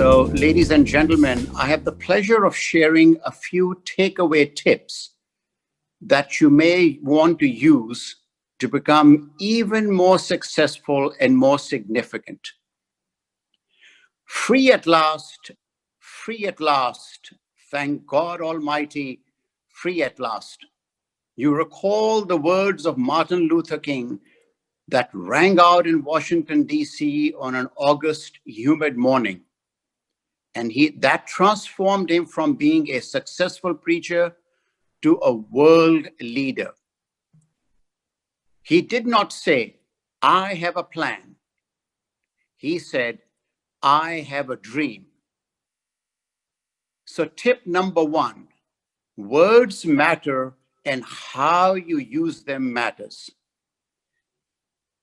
So, ladies and gentlemen, I have the pleasure of sharing a few takeaway tips that you may want to use to become even more successful and more significant. Free at last, free at last. Thank God Almighty, free at last. You recall the words of Martin Luther King that rang out in Washington, D.C. on an August humid morning. And that transformed him from being a successful preacher to a world leader. He did not say, I have a plan. He said, I have a dream. So tip number one, words matter and how you use them matters.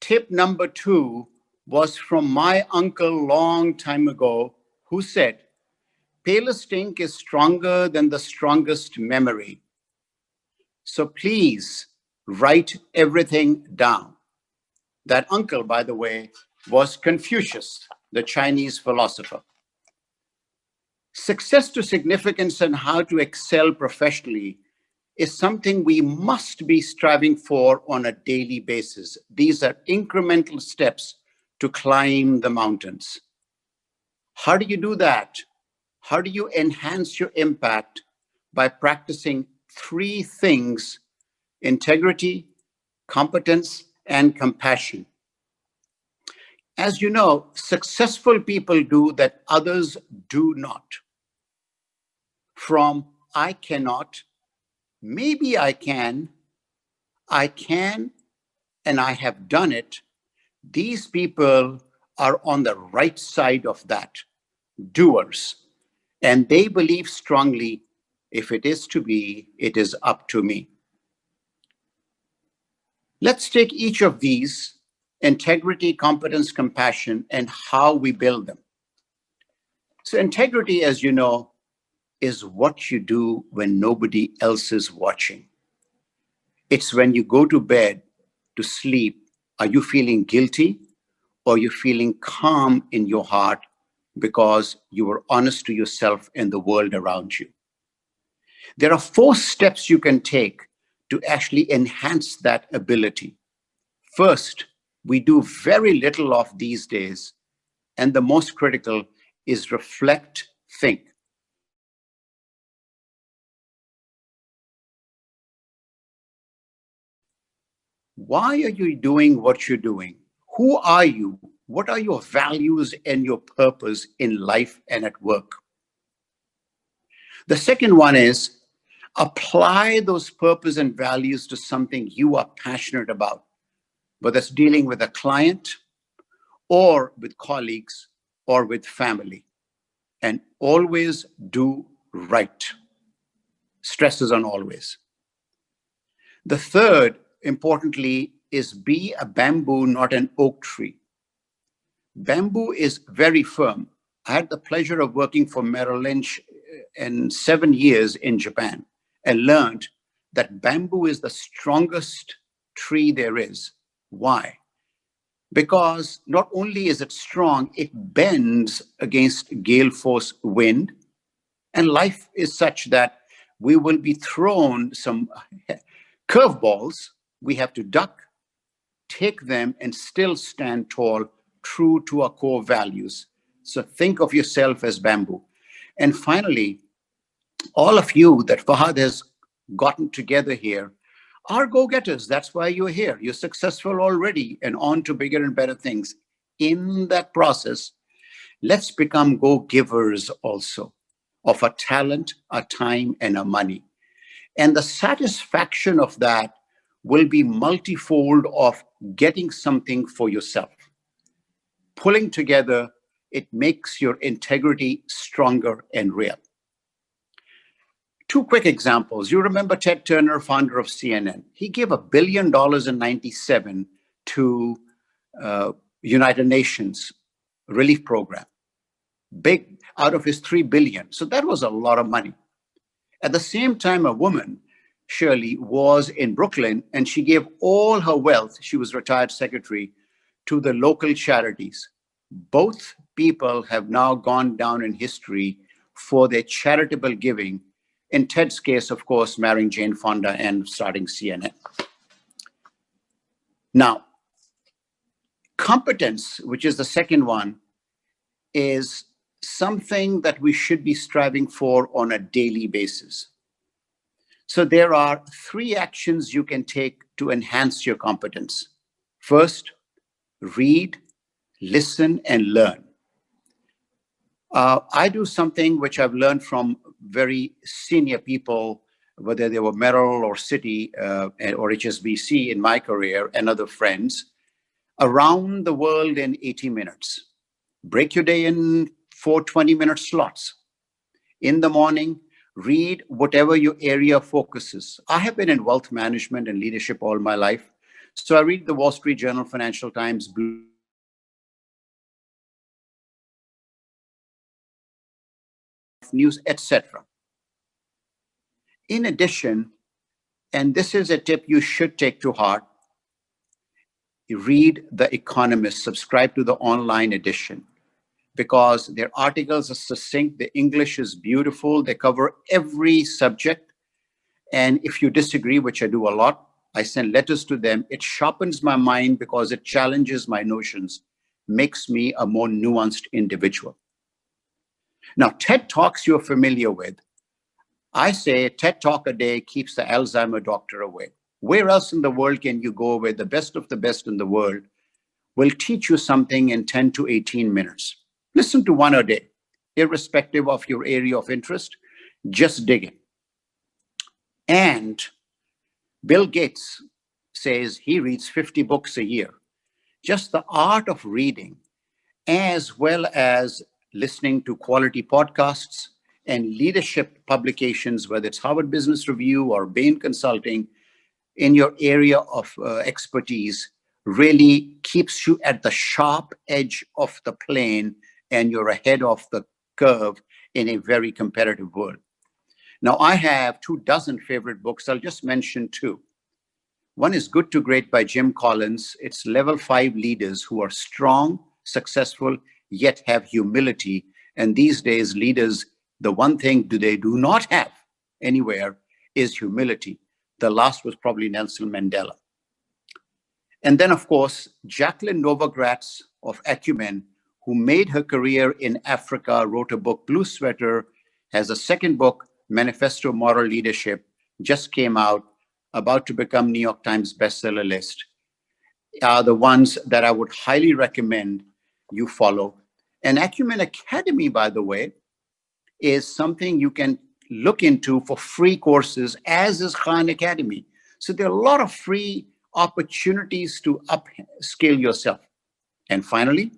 Tip number two was from my uncle long time ago, who said, palest ink is stronger than the strongest memory. So please write everything down. That uncle, by the way, was Confucius, the Chinese philosopher. Success to significance and how to excel professionally is something we must be striving for on a daily basis. These are incremental steps to climb the mountains. How do you do that? How do you enhance your impact? By practicing three things: integrity, competence, and compassion. As you know, successful people do that others do not. From I cannot, maybe I can, and I have done it. These people are on the right side of that, doers. And they believe strongly, if it is to be, it is up to me. Let's take each of these, integrity, competence, compassion, and how we build them. So integrity, as you know, is what you do when nobody else is watching. It's when you go to bed to sleep. Are you feeling guilty, or are you feeling calm in your heart because you were honest to yourself and the world around you? There are 4 steps you can take to actually enhance that ability. First, we do very little of these days, and the most critical is reflect, think. Why are you doing what you're doing? Who are you? What are your values and your purpose in life and at work? The second one is apply those purpose and values to something you are passionate about, whether it's dealing with a client or with colleagues or with family. And always do right. Stresses on always. The third, importantly, is be a bamboo, not an oak tree. Bamboo is very firm. I had the pleasure of working for Merrill Lynch in 7 years in Japan and learned that bamboo is the strongest tree there is. Why? Because not only is it strong, it bends against gale force wind. And life is such that we will be thrown some curveballs. We have to duck, take them, and still stand tall, true to our core values. So think of yourself as bamboo. And finally, all of you that Fahad has gotten together here are go-getters. That's why you're here. You're successful already and on to bigger and better things. In that process, let's become go-givers also of our talent, our time, and our money. And the satisfaction of that will be multifold of getting something for yourself. Pulling together, it makes your integrity stronger and real. 2 quick examples. You remember Ted Turner, founder of CNN. He gave $1 billion in 1997 to United Nations relief program. Big, out of his $3 billion. So that was a lot of money. At the same time, a woman, Shirley, was in Brooklyn, and she gave all her wealth, she was retired secretary, to the local charities. Both people have now gone down in history for their charitable giving. In Ted's case, of course, marrying Jane Fonda and starting CNN. Now, competence, which is the second one, is something that we should be striving for on a daily basis. So there are 3 actions you can take to enhance your competence. First, read, listen, and learn. I do something which I've learned from very senior people, whether they were Merrill or Citi or HSBC in my career, and other friends, around the world in 80 minutes. Break your day in 4 20-minute slots. In the morning, read whatever your area focuses. I have been in wealth management and leadership all my life. So I read the Wall Street Journal, Financial Times, News, etc. In addition, and this is a tip you should take to heart, read The Economist, subscribe to the online edition, because their articles are succinct, the English is beautiful, they cover every subject. And if you disagree, which I do a lot, I send letters to them. It sharpens my mind because it challenges my notions, makes me a more nuanced individual. Now, TED Talks you're familiar with. I say a TED Talk a day keeps the Alzheimer doctor away. Where else in the world can you go where the best of the best in the world will teach you something in 10 to 18 minutes? Listen to one a day, irrespective of your area of interest. Just dig in. And Bill Gates says he reads 50 books a year. Just the art of reading, as well as listening to quality podcasts and leadership publications, whether it's Harvard Business Review or Bain Consulting, in your area of expertise, really keeps you at the sharp edge of the plane, and you're ahead of the curve in a very competitive world. Now, I have 24 favorite books. I'll just mention 2. One is Good to Great by Jim Collins. It's level 5 leaders who are strong, successful, yet have humility. And these days, leaders, the one thing they do not have anywhere is humility. The last was probably Nelson Mandela. And then, of course, Jacqueline Novogratz of Acumen, who made her career in Africa, wrote a book, Blue Sweater, has a second book, Manifesto Moral Leadership, just came out, about to become New York Times bestseller list, are the ones that I would highly recommend you follow. And Acumen Academy, by the way, is something you can look into for free courses, as is Khan Academy. So there are a lot of free opportunities to upskill yourself. And finally,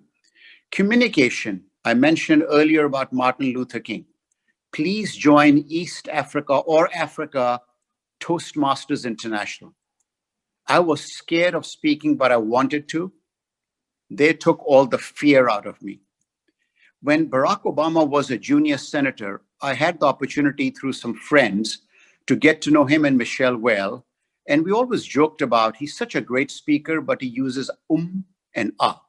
communication. I mentioned earlier about Martin Luther King. Please join East Africa or Africa Toastmasters International. I was scared of speaking, but I wanted to. They took all the fear out of me. When Barack Obama was a junior senator, I had the opportunity through some friends to get to know him and Michelle well. And we always joked about, he's such a great speaker, but he uses and ah.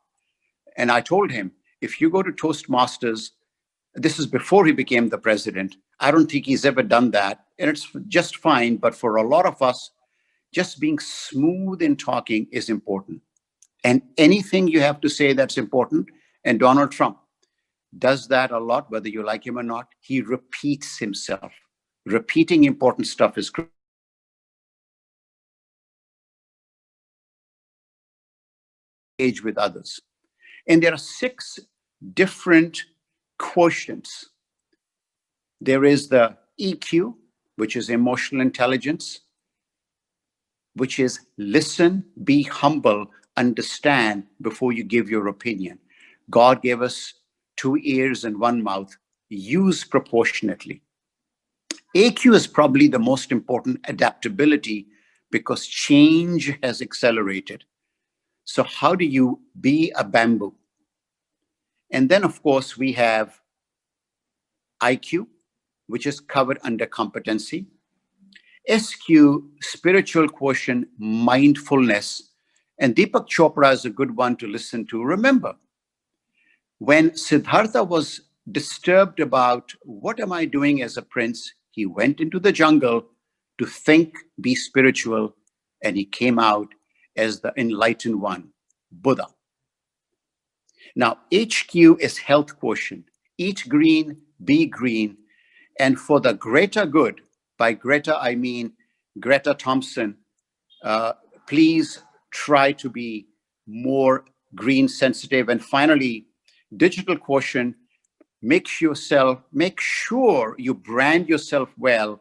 And I told him, if you go to Toastmasters, this is before he became the president. I don't think he's ever done that. And it's just fine. But for a lot of us, just being smooth in talking is important. And anything you have to say that's important. And Donald Trump does that a lot, whether you like him or not. He repeats himself. Repeating important stuff is great. Engage with others. And there are 6 different quotients. There is the EQ, which is emotional intelligence, which is listen, be humble, understand before you give your opinion. God gave us 2 ears and 1 mouth. Use proportionately. AQ is probably the most important, adaptability, because change has accelerated. So how do you be a bamboo? And then, of course, we have IQ, which is covered under competency. SQ, spiritual quotient, mindfulness. And Deepak Chopra is a good one to listen to. Remember, When Siddhartha was disturbed about what am I doing as a prince, he went into the jungle to think, be spiritual, and he came out as the enlightened one, Buddha. Now, HQ is health quotient. Eat green, be green, and for the greater good, by Greta, I mean Greta Thompson, uh, please try to be more green sensitive. And finally, digital quotient, make sure you brand yourself well,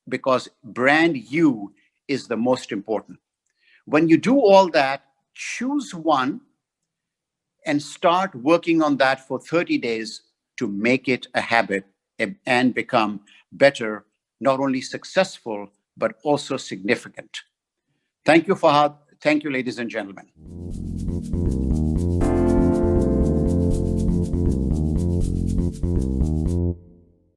because brand you is the most important. When you do all that, choose one and start working on that for 30 days to make it a habit and become better, not only successful, but also significant. Thank you, Fahad. Thank you, ladies and gentlemen.